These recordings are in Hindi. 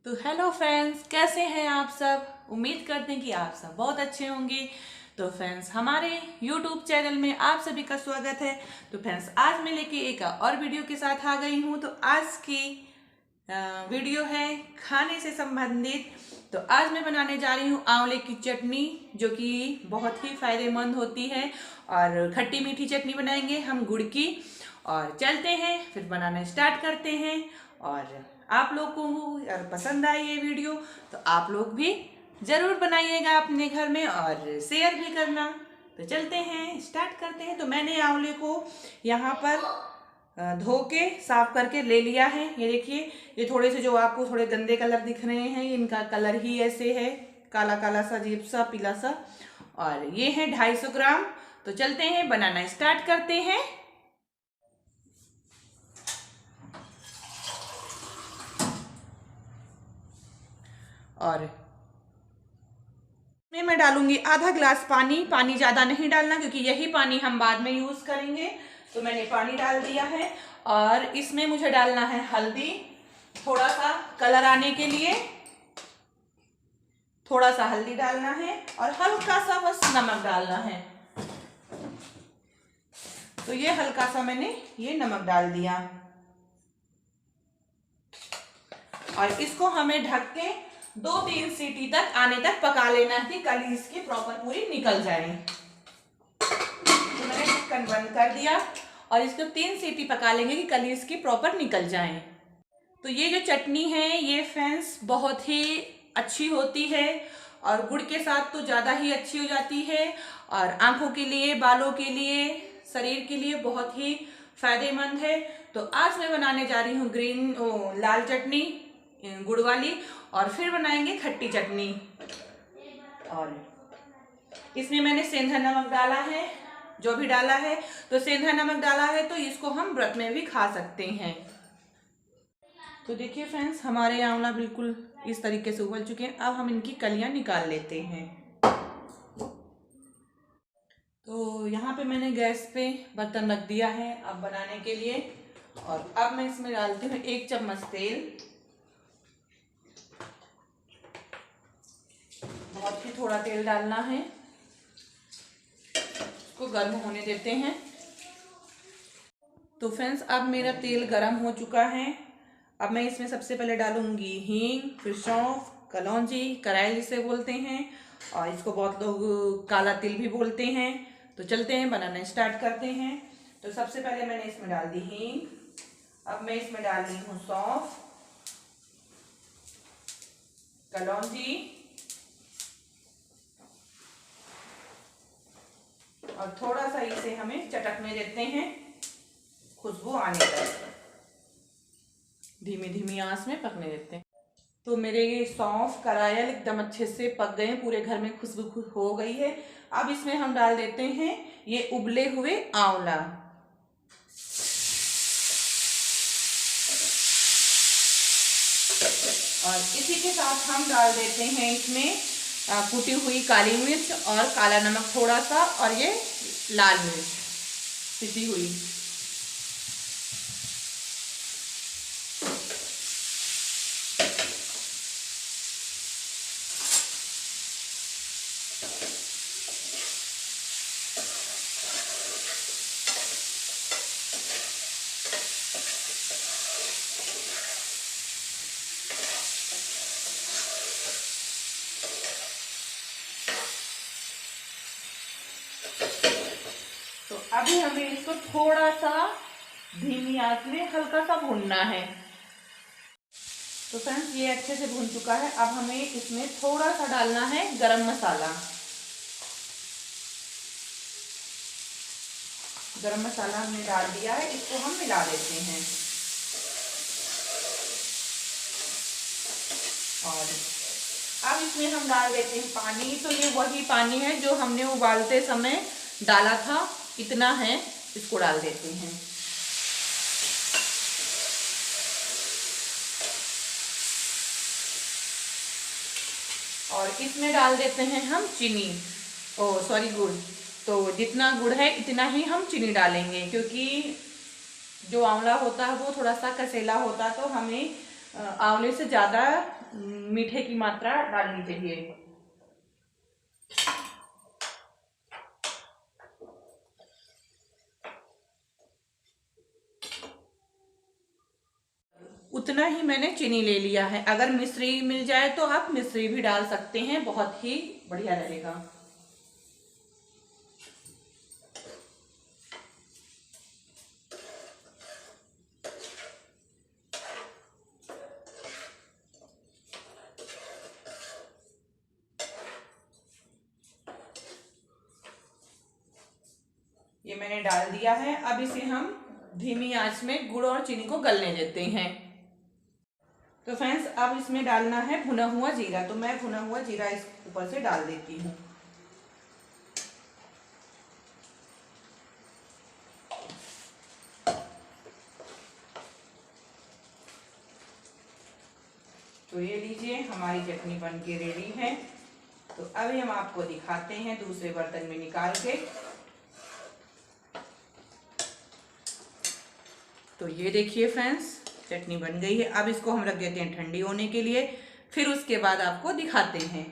तो हेलो फ्रेंड्स, कैसे हैं आप सब। उम्मीद करते हैं कि आप सब बहुत अच्छे होंगे। तो फ्रेंड्स, हमारे यूट्यूब चैनल में आप सभी का स्वागत है। तो फ्रेंड्स, आज मैं लेके एक और वीडियो के साथ आ गई हूँ। तो आज की वीडियो है खाने से संबंधित। तो आज मैं बनाने जा रही हूँ आंवले की चटनी, जो कि बहुत ही फायदेमंद होती है। और खट्टी मीठी चटनी बनाएंगे हम गुड़ की। और चलते हैं फिर बनाना स्टार्ट करते हैं। और आप लोग को अगर पसंद आए ये वीडियो तो आप लोग भी जरूर बनाइएगा अपने घर में और शेयर भी करना। तो चलते हैं स्टार्ट करते हैं। तो मैंने आंवले को यहाँ पर धो के साफ करके ले लिया है। ये देखिए, ये थोड़े से जो आपको थोड़े गंदे कलर दिख रहे हैं, इनका कलर ही ऐसे है, काला काला सा, अजीब सा, पीला सा। और ये है 250 ग्राम। तो चलते हैं बनाना स्टार्ट करते हैं। और मैं डालूंगी आधा ग्लास पानी। पानी ज्यादा नहीं डालना क्योंकि यही पानी हम बाद में यूज करेंगे। तो मैंने पानी डाल दिया है। और इसमें मुझे डालना है हल्दी, थोड़ा सा कलर आने के लिए थोड़ा सा हल्दी डालना है। और हल्का सा बस नमक डालना है। तो ये हल्का सा मैंने ये नमक डाल दिया। और इसको हमें ढक के 2-3 सीटी तक आने तक पका लेना है कि कली इसकी प्रॉपर पूरी निकल जाए। तो मैंने ढक्कन बंद कर दिया और इसको 3 सीटी पका लेंगे कि कली इसकी प्रॉपर निकल जाए। तो ये जो चटनी है ये फ्रेंड्स बहुत ही अच्छी होती है और गुड़ के साथ तो ज़्यादा ही अच्छी हो जाती है। और आंखों के लिए, बालों के लिए, शरीर के लिए बहुत ही फायदेमंद है। तो आज मैं बनाने जा रही हूँ लाल चटनी गुड़ वाली। और फिर बनाएंगे खट्टी चटनी। और इसमें मैंने सेंधा नमक डाला है, जो भी डाला है। तो सेंधा नमक डाला है तो इसको हम व्रत में भी खा सकते हैं। तो देखिए फ्रेंड्स, हमारे आंवला बिल्कुल इस तरीके से उबल चुके हैं। अब हम इनकी कलियां निकाल लेते हैं। तो यहाँ पे मैंने गैस पे बर्तन रख दिया है अब बनाने के लिए। और अब मैं इसमें डालती हूँ 1 चम्मच तेल। बहुत ही थोड़ा तेल डालना है। इसको गर्म होने देते हैं। तो फ्रेंड्स, अब मेरा तेल गर्म हो चुका है। अब मैं इसमें सबसे पहले डालूंगी हींग, फिर सौंफ, कलौंजी, कराई जिसे बोलते हैं। और इसको बहुत लोग काला तिल भी बोलते हैं। तो चलते हैं बनाना स्टार्ट करते हैं। तो सबसे पहले मैंने इसमें डाल दी हींग। अब मैं इसमें डाल रही हूँ सौंफ, कलौंजी और थोड़ा सा इसे हमें चटकने देते हैं, खुशबू आने तक धीमी धीमी आंच में पकने देते हैं। तो मेरे ये सौंफ, करायल एकदम अच्छे से पक गए हैं, पूरे घर में खुशबू हो गई है। अब इसमें हम डाल देते हैं ये उबले हुए आंवला। और इसी के साथ हम डाल देते हैं इसमें कुटी हुई काली मिर्च और काला नमक थोड़ा सा, और ये लाल मिर्च पिसी हुई। तो अभी हमें इसको थोड़ा सा धीमी आंच में हल्का सा भूनना है। तो फ्रेंड्स, ये अच्छे से भून चुका है। अब हमें इसमें थोड़ा सा डालना है गरम मसाला। गरम मसाला हमने डाल दिया है, इसको हम मिला देते हैं। और अब इसमें हम डाल देते हैं पानी। तो ये वही पानी है जो हमने उबालते समय डाला था, इतना है, इसको डाल देते हैं। और इसमें डाल देते हैं हम चीनी, गुड़। तो जितना गुड़ है इतना ही हम चीनी डालेंगे, क्योंकि जो आंवला होता है वो थोड़ा सा कसेला होता है। तो हमें आंवले से ज़्यादा मीठे की मात्रा डालनी चाहिए। उतना ही मैंने चीनी ले लिया है। अगर मिश्री मिल जाए तो आप मिश्री भी डाल सकते हैं, बहुत ही बढ़िया रहेगा। ये मैंने डाल दिया है। अब इसे हम धीमी आंच में गुड़ और चीनी को गलने देते हैं। तो फ्रेंड्स, अब इसमें डालना है भुना हुआ जीरा। तो मैं भुना हुआ जीरा इस ऊपर से डाल देती हूँ। तो ये लीजिए, हमारी चटनी बन के रेडी है। तो अभी हम आपको दिखाते हैं दूसरे बर्तन में निकाल के। तो ये देखिए फ्रेंड्स, चटनी बन गई है। अब इसको हम रख देते हैं ठंडी होने के लिए, फिर उसके बाद आपको दिखाते हैं।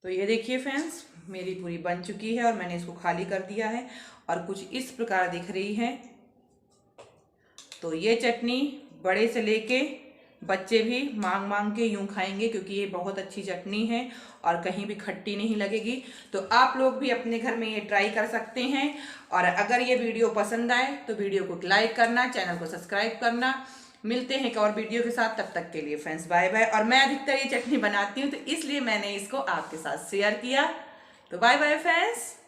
तो ये देखिए फ्रेंड्स, मेरी पूरी बन चुकी है और मैंने इसको खाली कर दिया है और कुछ इस प्रकार दिख रही है। तो ये चटनी बड़े से लेके बच्चे भी मांग मांग के यूं खाएंगे, क्योंकि ये बहुत अच्छी चटनी है और कहीं भी खट्टी नहीं लगेगी। तो आप लोग भी अपने घर में ये ट्राई कर सकते हैं। और अगर ये वीडियो पसंद आए तो वीडियो को लाइक करना, चैनल को सब्सक्राइब करना। मिलते हैं एक और वीडियो के साथ, तब तक के लिए फ्रेंड्स बाय बाय। और मैं अधिकतर ये चटनी बनाती हूँ तो इसलिए मैंने इसको आपके साथ शेयर किया। तो बाय बाय फ्रेंड्स।